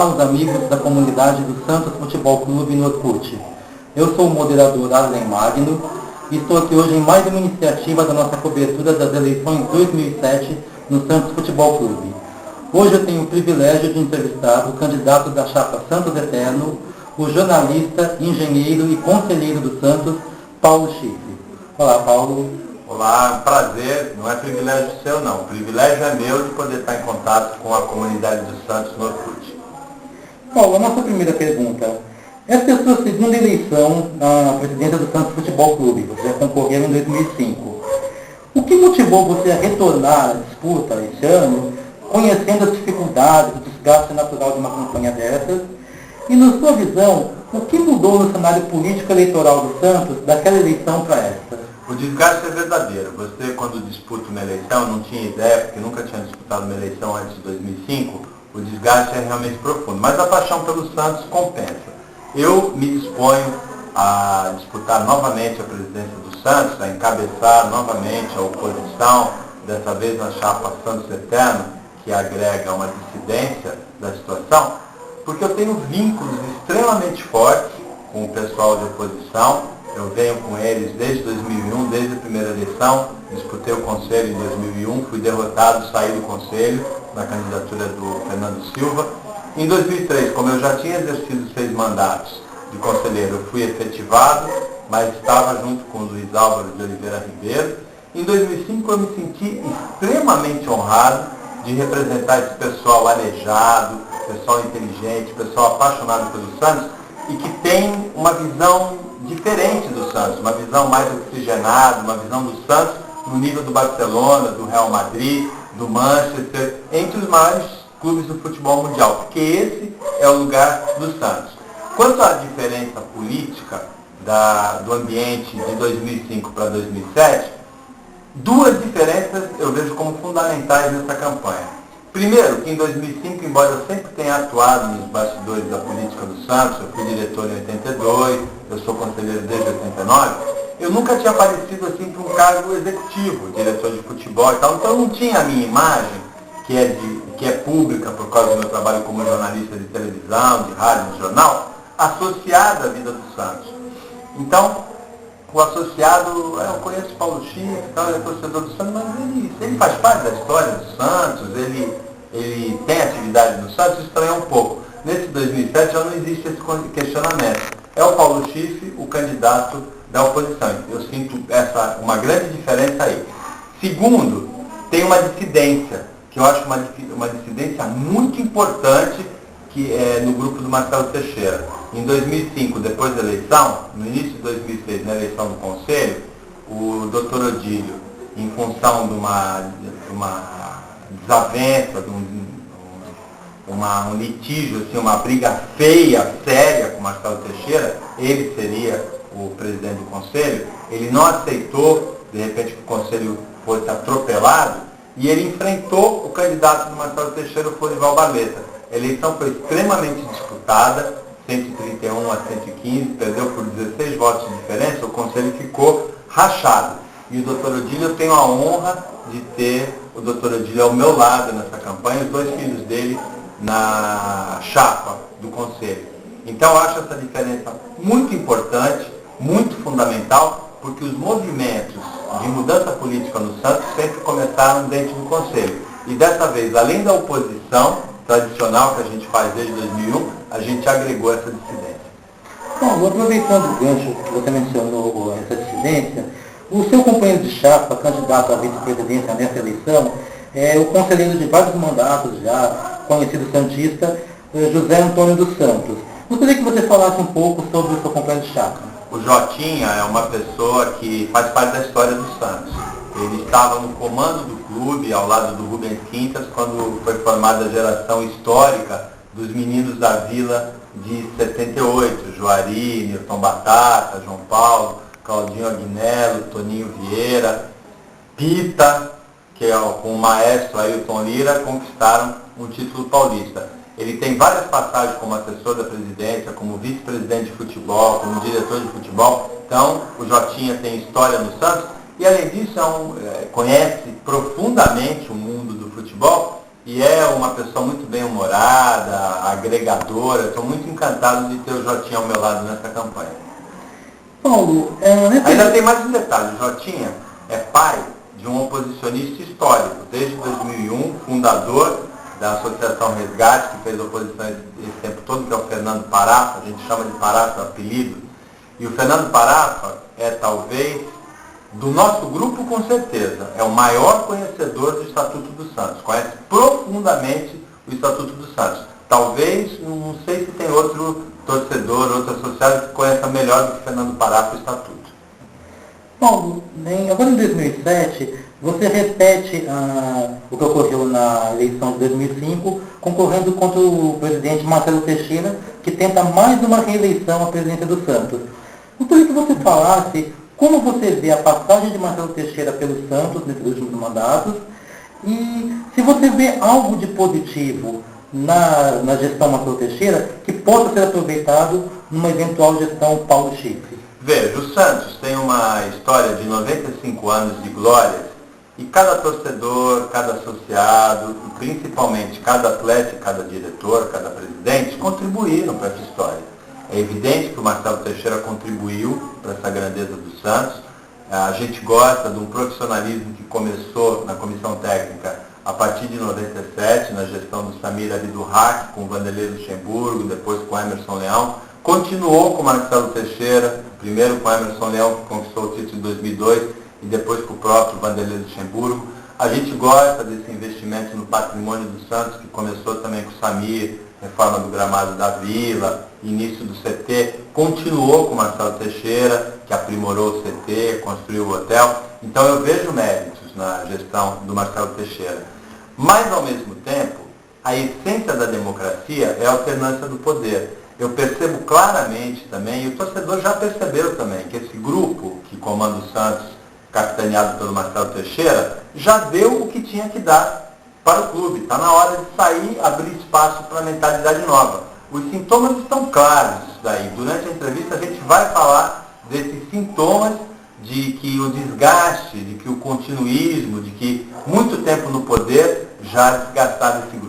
Olá, os amigos da comunidade do Santos Futebol Clube no Orkut. Eu sou o moderador Arlen Magno e estou aqui hoje em mais uma iniciativa da nossa cobertura das eleições 2007 no Santos Futebol Clube. Hoje eu tenho o privilégio de entrevistar o candidato da chapa Santos Eterno, o jornalista, engenheiro e conselheiro do Santos, Paulo Chifre. Olá, Paulo. Olá, prazer. Não é privilégio seu, não. O privilégio é meu de poder estar em contato com a comunidade do Santos no Orkut. Paulo, a nossa primeira pergunta. Essa é a sua segunda eleição na presidência do Santos Futebol Clube. Você concorreu em 2005. O que motivou você a retornar à disputa esse ano, conhecendo as dificuldades, o desgaste natural de uma campanha dessas? E, na sua visão, o que mudou no cenário político eleitoral do Santos daquela eleição para esta? O desgaste é verdadeiro. Você, quando disputa uma eleição, não tinha ideia, porque nunca tinha disputado uma eleição antes de 2005, o desgaste é realmente profundo. Mas a paixão pelo Santos compensa. Eu me disponho a disputar novamente a presidência do Santos, a encabeçar novamente a oposição, dessa vez na chapa Santos Eterno, que agrega uma dissidência da situação, porque eu tenho vínculos extremamente fortes com o pessoal de oposição. Eu venho com eles desde 2001, desde a primeira eleição, disputei o conselho em 2001, fui derrotado, saí do conselho na candidatura do Fernando Silva. Em 2003, como eu já tinha exercido 6 mandatos de conselheiro, eu fui efetivado, mas estava junto com o Luiz Álvaro de Oliveira Ribeiro. Em 2005, eu me senti extremamente honrado de representar esse pessoal alejado, pessoal inteligente, pessoal apaixonado pelo Santos e que tem uma visão diferente do Santos, uma visão mais oxigenada, uma visão do Santos no nível do Barcelona, do Real Madrid, do Manchester, entre os maiores clubes do futebol mundial, porque esse é o lugar do Santos. Quanto à diferença política do ambiente de 2005 para 2007, 2 diferenças eu vejo como fundamentais nessa campanha. Primeiro, que em 2005, embora eu sempre tenha atuado nos bastidores da política do Santos, eu fui diretor em 82, eu sou conselheiro desde 89, eu nunca tinha aparecido assim para um cargo executivo, diretor de futebol e tal, então eu não tinha a minha imagem, que é pública por causa do meu trabalho como jornalista de televisão, de rádio, de jornal, associada à vida do Santos. Então, o associado, eu conheço o Paulo Chifre, ele é torcedor do Santos, mas ele faz parte da história do Santos, ele tem atividade no Santos, estranha um pouco. Nesse 2007 já não existe esse questionamento. É o Paulo Chifre o candidato da oposição. Eu sinto uma grande diferença aí. Segundo, tem uma dissidência, que eu acho uma dissidência muito importante, que é no grupo do Marcelo Teixeira. Em 2005, depois da eleição, no início de 2006, na eleição do Conselho, o Dr. Odílio, em função de uma desavença, de um litígio, assim, uma briga feia, séria com o Marcelo Teixeira, ele seria o presidente do Conselho, ele não aceitou, de repente, que o Conselho fosse atropelado, e ele enfrentou o candidato do Marcelo Teixeira, o Florival Barleta. A eleição foi extremamente disputada, 131 a 115, perdeu por 16 votos de diferença, o Conselho ficou rachado. E o Dr. Odílio, eu tenho a honra de ter o Dr. Odílio ao meu lado nessa campanha, os 2 filhos dele na chapa do Conselho. Então eu acho essa diferença muito importante, muito fundamental, porque os movimentos de mudança política no Santos sempre começaram dentro do Conselho. E dessa vez, além da oposição tradicional que a gente faz desde 2001, a gente agregou essa dissidência. Bom, aproveitando o gancho que você mencionou, essa dissidência, o seu companheiro de chapa, candidato à vice-presidência nessa eleição, é o conselheiro de vários mandatos já, conhecido santista, José Antônio dos Santos. Gostaria que você falasse um pouco sobre o seu companheiro de chapa. O Jotinha é uma pessoa que faz parte da história do Santos. Ele estava no comando do clube, ao lado do Rubens Quintas, quando foi formada a geração histórica dos meninos da Vila de 78, Juari, Nilton Batata, João Paulo, Claudinho Agnello, Toninho Vieira, Pita, que com o maestro Ailton Lira, conquistaram um título paulista. Ele tem várias passagens como assessor da presidência, como vice-presidente de futebol, como diretor de futebol. Então, o Jotinha tem história no Santos e, além disso, conhece profundamente o mundo do futebol e é uma pessoa muito bem-humorada, agregadora. Estou muito encantado de ter o Jotinha ao meu lado nessa campanha. Paulo, ainda tem mais um detalhe. O Jotinha é pai de um oposicionista histórico, desde 2001, fundador da Associação Resgate, que fez oposição esse tempo todo, que é o Fernando Parafa. A gente chama de Parafa, apelido. E o Fernando Parafa é, talvez, do nosso grupo, com certeza, é o maior conhecedor do Estatuto dos Santos. Conhece profundamente o Estatuto dos Santos. Talvez, não sei se tem outro torcedor, outro associado que conheça melhor do que Fernando Parafa o Estatuto. Paulo, agora em 2007, você repete o que ocorreu na eleição de 2005, concorrendo contra o presidente Marcelo Teixeira, que tenta mais uma reeleição à presidência do Santos. Gostaria que você falasse como você vê a passagem de Marcelo Teixeira pelo Santos nesses últimos mandatos e se você vê algo de positivo na gestão Marcelo Teixeira que possa ser aproveitado numa eventual gestão Paulo Chifre. Veja, o Santos tem uma história de 95 anos de glórias e cada torcedor, cada associado e principalmente cada atleta, cada diretor, cada presidente contribuíram para essa história. É evidente que o Marcelo Teixeira contribuiu para essa grandeza do Santos. A gente gosta de um profissionalismo que começou na comissão técnica a partir de 97, na gestão do Samir Abdurrak, com o Vanderlei Luxemburgo, depois com o Emerson Leão. Continuou com o Marcelo Teixeira, primeiro com o Emerson Leão, que conquistou o título em 2002, e depois com o próprio Vanderlei Luxemburgo. A gente gosta desse investimento no patrimônio do Santos, que começou também com o Samir, reforma do gramado da Vila, início do CT, continuou com o Marcelo Teixeira, que aprimorou o CT, construiu o hotel. Então eu vejo méritos na gestão do Marcelo Teixeira. Mas, ao mesmo tempo, a essência da democracia é a alternância do poder. Eu percebo claramente também, e o torcedor já percebeu também, que esse grupo que comanda o Santos, capitaneado pelo Marcelo Teixeira, já deu o que tinha que dar para o clube. Está na hora de sair, abrir espaço para a mentalidade nova. Os sintomas estão claros disso daí. Durante a entrevista a gente vai falar desses sintomas de que o desgaste, de que o continuismo, de que muito tempo no poder já desgastaram esse grupo.